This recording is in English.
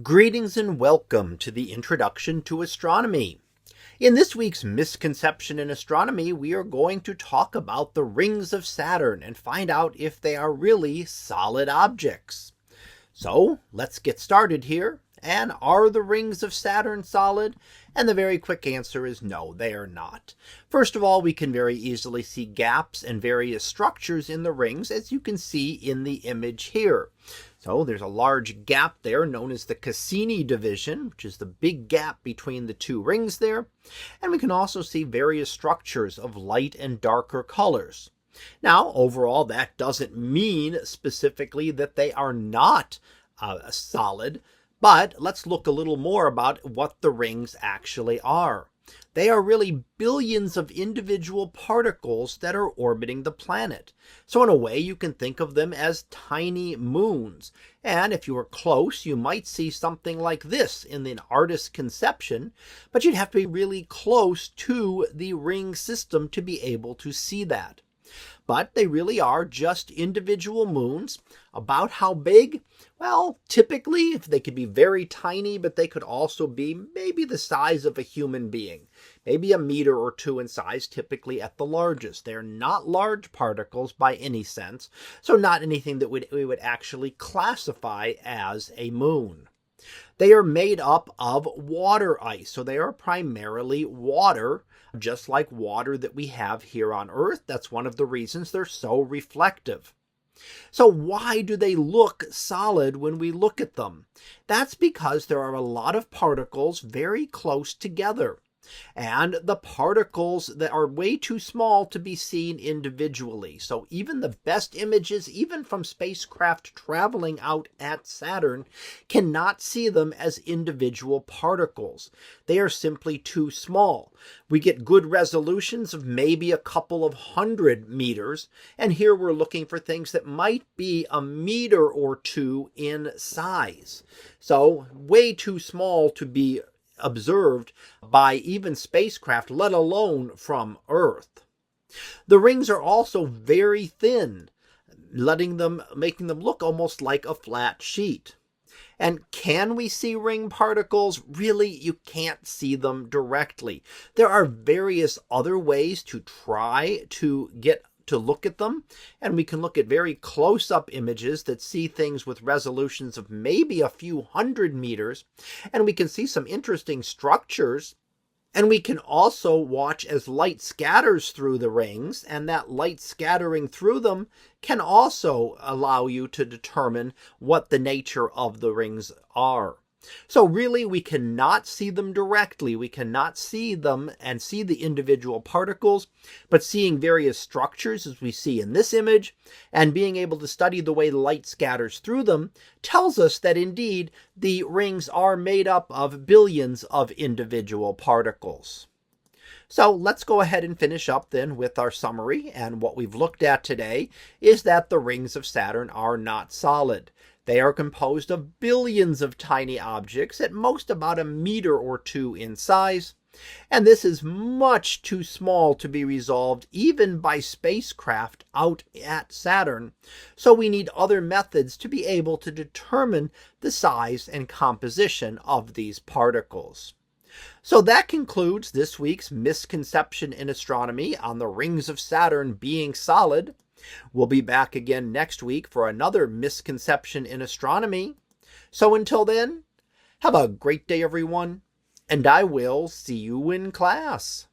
Greetings and welcome to the Introduction to Astronomy. In this week's Misconception in Astronomy, we are going to talk about the rings of Saturn and find out if they are really solid objects. So let's get started here. And are the rings of Saturn solid? And the very quick answer is no, they are not. First of all, we can very easily see gaps and various structures in the rings, as you can see in the image here. So there's a large gap there known as the Cassini division, which is the big gap between the two rings there. And we can also see various structures of light and darker colors. Now, overall, that doesn't mean specifically that they are not solid, but let's look a little more about what the rings actually are. They are really billions of individual particles that are orbiting the planet. So in a way, you can think of them as tiny moons. And if you were close, you might see something like this in an artist's conception, but you'd have to be really close to the ring system to be able to see that. But they really are just individual moons. About how big? Well, typically, if they could be very tiny, but they could also be maybe the size of a human being. Maybe a meter or two in size, typically at the largest. They're not large particles by any sense, so not anything that we would actually classify as a moon. They are made up of water ice, so they are primarily water, just like water that we have here on Earth. That's one of the reasons they're so reflective. So why do they look solid when we look at them? That's because there are a lot of particles very close together. And the particles that are way too small to be seen individually. So even the best images, even from spacecraft traveling out at Saturn, cannot see them as individual particles. They are simply too small. We get good resolutions of maybe a couple of 100 meters, and here we're looking for things that might be a meter or two in size. So way too small to be observed by even spacecraft, let alone from Earth. The rings are also very thin, making them look almost like a flat sheet. And can we see ring particles? Really, you can't see them directly. There are various other ways to try to get to look at them, and we can look at very close-up images that see things with resolutions of maybe a few 100 meters, and we can see some interesting structures. And we can also watch as light scatters through the rings, and that light scattering through them can also allow you to determine what the nature of the rings are. So really, we cannot see them directly. We cannot see them and see the individual particles, but seeing various structures, as we see in this image, and being able to study the way light scatters through them, tells us that indeed the rings are made up of billions of individual particles. So let's go ahead and finish up then with our summary, and what we've looked at today is that the rings of Saturn are not solid. They are composed of billions of tiny objects, at most about a meter or two in size, and this is much too small to be resolved even by spacecraft out at Saturn, so we need other methods to be able to determine the size and composition of these particles. So that concludes this week's Misconception in Astronomy on the rings of Saturn being solid. We'll be back again next week for another Misconception in Astronomy. So until then, have a great day, everyone, and I will see you in class.